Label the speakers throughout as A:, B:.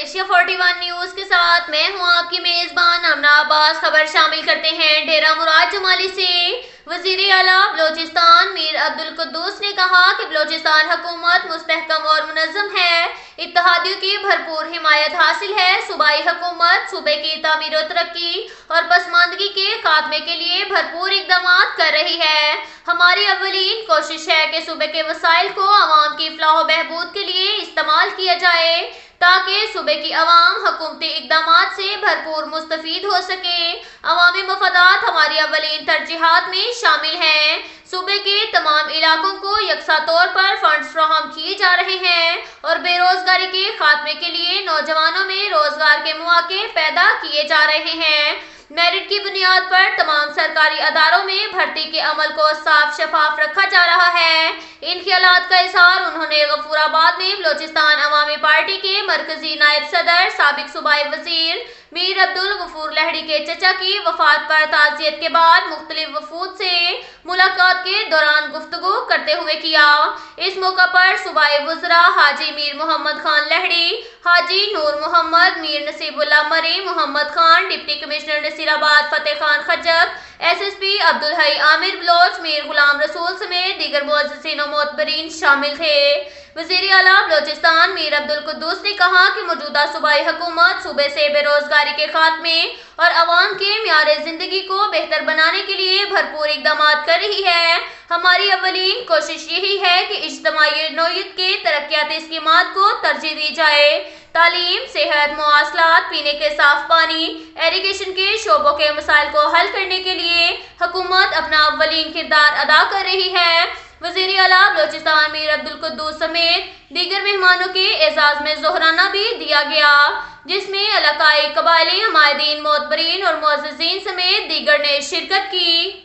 A: Asia 41 news के साथ मैं हूं आपकी मेजबान अमना अब्बास। खबर शामिल करते हैं डेरा मुराद जमाली से। वजीर आला बलोचिस्तान मीर अब्दुल कुद्दूस ने कहा कि बलोचिस्तान हुकूमत मुस्तहकम और मुनज़्ज़म है, इत्तेहादियों की भरपूर हिमायत हासिल है। सूबाई हुकूमत सूबे की तामीर और तरक्की और पसमानदगी के खात्मे के लिए भरपूर इक़दाम कर रही है। हमारी अव्वलीन कोशिश है कि सूबे के वसाइल को अवाम की फलाह बहबूद के लिए इस्तेमाल किया जाए ताकि सूबे की अवाम हुकूमती इक़दामात से भरपूर मुस्तफ़ीद हो सके। अवामी मफादात हमारी अव्वलीन तरजीहात में शामिल हैं। सूबे के तमाम इलाकों को यकसा तौर पर फंड्स फराहम किए जा रहे हैं और बेरोजगारी के खात्मे के लिए नौजवानों में रोजगार के मौके पैदा किए जा रहे हैं। मेरिट की बुनियाद पर तमाम सरकारी अदारों में भर्ती के अमल को साफ शफाफ रखा जा रहा है। इन ख्यालात का इजहार उन्होंने गफूराबाद में बलोचिस्तान अवामी पार्टी के मरकजी नायब सदर साबिक सूबाई वजीर मीर अब्दुल गफूर लहड़ी के चचा की वफात पर ताज़ियत के बाद मुख्तलिफ वफूद से मुलाकात के दौरान गुफ्तगू करते हुए किया। इस मौका पर सूबाई वज़रा हाजी मीर मोहम्मद खान लहड़ी, हाजी नूर मोहम्मद, मीर नसीबुल्लाह मरी, मोहम्मद खान, डिप्टी कमिश्नर नसीराबाद फतेह खान खजक, SSP अब्दुल हई आमिर बलोच, मीर गुलाम रसूल समेत दीगर मुअज़्ज़िज़ीन व मोतबरीन शामिल थे। वज़ीर आला बलोचिस्तान मीर अब्दुल कुद्दूस ने कहा कि मौजूदा सूबाई हुकूमत सूबे से बेरोजगारी के खात्मे और अवाम के म्यार जिंदगी को बेहतर बनाने के लिए भरपूर इक़दाम कर रही है। हमारी अव्वलीन कोशिश यही है कि इज्तिमाई नौयत के तरक्याती स्कीमात को तरजीह दी जाए। तालीम, सेहत, मवासलात, पीने के साफ पानी, एरीगेशन के शोबों के मसाइल को हल करने के लिए हुकूमत अपना अव्वलीन किरदार अदा कर रही है। वज़ीर आला बलोचिस्तान मीर अब्दुल कुद्दूस समेत दीगर मेहमानों के एजाज में ज़ोहराना भी दिया गया, जिसमें इलाकाई कबायली हमायदीन, मोतबरीन और मुअज़्ज़िज़ीन समेत दीगर ने शिरकत की।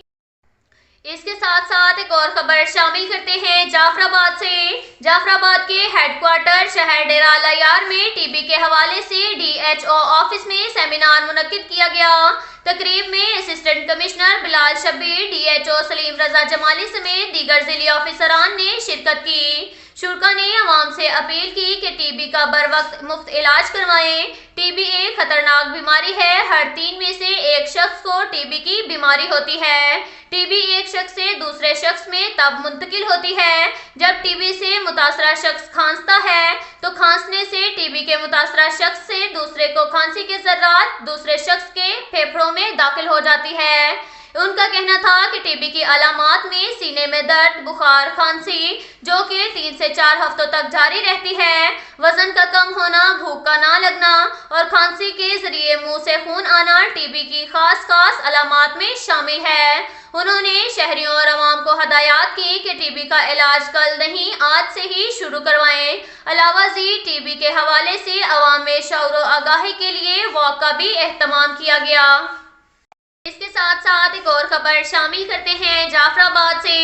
A: इसके साथ साथ एक और खबर शामिल करते हैं जाफराबाद से। जाफराबाद के हेडक्वार्टर शहर डेरा लयार में टीबी के हवाले से DHO ऑफिस में सेमिनार मुनक्किद किया गया। तकरीब में assistant commissioner Bilal Shabbir, DHO Saleem Raza Jamali समेत दीगर जिली ऑफिसरान ने शिरकत की। शुरा ने अवाम से अपील की कि टीबी का बर वक्त मुफ्त इलाज करवाएं। टीबी एक खतरनाक बीमारी है। हर 3 में से 1 शख्स को टीबी की बीमारी होती है। टीबी एक शख्स से दूसरे शख्स में तब मुंतकिल होती है जब टीबी से मुतासरा शख्स खांसता है, तो खांसने से टीबी के मुतासरा शख्स से दूसरे को खांसी के ज़र्रात दूसरे शख्स के फेफड़ों में दाखिल हो जाती है। उनका कहना था कि टीबी की अलामात में सीने में दर्द, बुखार, खांसी जो कि 3 से 4 हफ्तों तक जारी रहती है, वजन का कम होना, भूख का ना लगना और खांसी के जरिए मुंह से खून आना टीबी की खास अलामात में शामिल है। उन्होंने शहरियों और अवाम को हदायत की कि टीबी का इलाज कल नहीं आज से ही शुरू करवाएं। अलावा टीबी के हवाले से अवाम में शऊर व आगाही के लिए वॉक का भी एहतमाम किया गया। इसके साथ साथ एक और खबर शामिल करते हैं जाफराबाद से।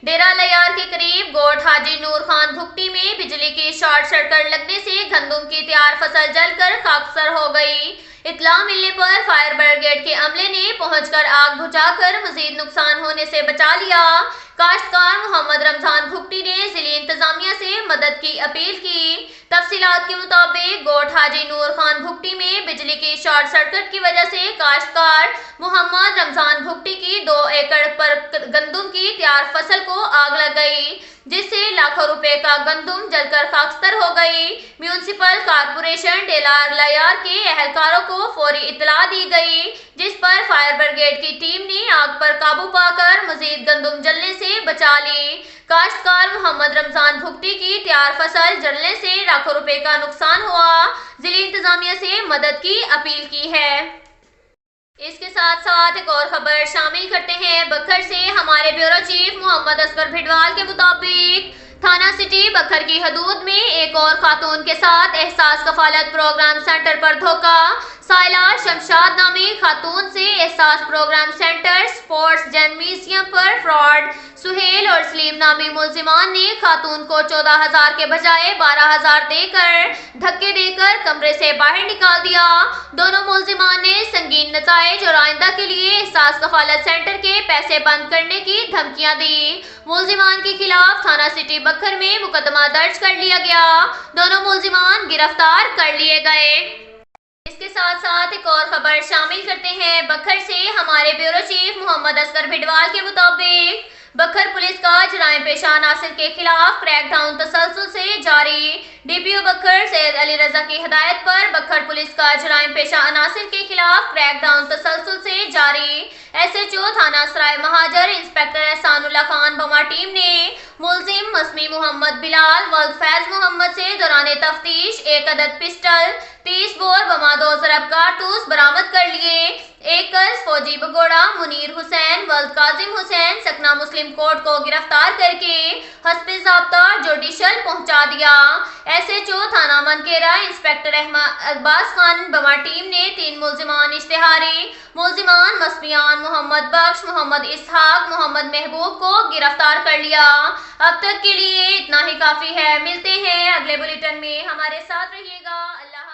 A: डेरा लयार के करीब गोट हाजी नूर खान भुट्टी में बिजली की शॉर्ट सर्किट लगने से गंदम की तैयार फसल जलकर खाकसर हो गई। इत्तला मिलने पर फायर ब्रिगेड के अमले ने पहुंचकर आग बुझाकर मजीद नुकसान होने से बचा लिया। काश्तकार मोहम्मद रमजान भुट्टी ने जिले इंतजामिया से मदद की अपील की। तफसीलात के मुताबिक गोट हाजी नूर खान भुट्टी में बिजली की शॉर्ट सर्किट की वजह से काश्तकार मोहम्मद रमजान भुट्टी की 2 एकड़ पर गंदम की तैयार फसल को आग लग गई, जिससे लाखों रुपए का गंदम जलकर खाकसर हो गई। म्यूनिसिपल कॉर्पोरेशन डेरा लयार के एहलकारों को फौरी इत्तला दी गई, जिस पर फायर ब्रिगेड की टीम ने आग पर काबू पाकर मजीद गंदम जलने से बचा ली। काश्तकार मोहम्मद रमजान भुट्टी की तैयार फसल जलने से लाखों रुपए का नुकसान हुआ। जिले इंतजामिया से मदद की अपील की है। इसके साथ साथ एक और खबर शामिल करते हैं बखर से। हमारे ब्यूरो चीफ मोहम्मद असगर भिडवाल के मुताबिक थाना सिटी बखर की हदूद में एक और खातून के साथ एहसास कफालत प्रोग्राम सेंटर पर धोखा। سائلہ شمشاد نامی خاتون سے احساس پروگرام سینٹر سپورٹس جن میوزیم پر فراڈ۔ سہیل اور سلیم نامی ملزمان نے خاتون کو 14,000 کے بجائے 12,000 دھکے دے کر کمرے سے باہر نکال دیا۔ دونوں ملزمان نے سنگین نتائج اور آئندہ کے لیے احساس کفالت سینٹر کے پیسے بند کرنے کی دھمکیاں دی۔ ملزمان کے خلاف تھانہ سٹی بکھر میں مقدمہ درج کر لیا گیا۔ دونوں ملزمان گرفتار کر لیے گئے۔ اس کے ساتھ ساتھ ایک اور خبر شامل کرتے ہیں بکھر سے۔ ہمارے بیورو چیف محمد اصغر بھٹوال کے مطابق بکھر پولیس کا جرائم پیشہ عناصر کے خلاف کریک ڈاؤن تسلسل سے جاری۔ ڈی پی او بکھر سید علی رضا کی ہدایت پر بکھر پولیس کا جرائم پیشہ عناصر کے خلاف کریک ڈاؤن تسلسل سے جاری۔ ایس ایچ او تھانہ سرائے مہاجر انسپکٹر احسان اللہ خان بما ٹیم نے ملزم مسمی محمد بلال ولد فیض محمد سے دوران تفتیش 1 عدد پسٹل، 30 بور بما 2 ضرب کارتوس برآمد کر لیے۔ ایک کس فوجی بگوڑا منیر حسین ولد کاظم حسین سکنہ مسلم کورٹ کو گرفتار کر کے حسب ضابطہ جوڈیشل پہنچا دیا۔ ایس ایچ او تھانہ منکیرا انسپکٹر عباس خان بما ٹیم نے 3 ملزمان اشتہاری ملزمان مسمیان محمد بخش، محمد اسحاق، محمد محبوب کو گرفتار کر لیا۔ اب تک کے لیے اتنا ہی کافی ہے۔ ملتے ہیں اگلے بلیٹن میں، ہمارے ساتھ رہیے گا۔ اللہ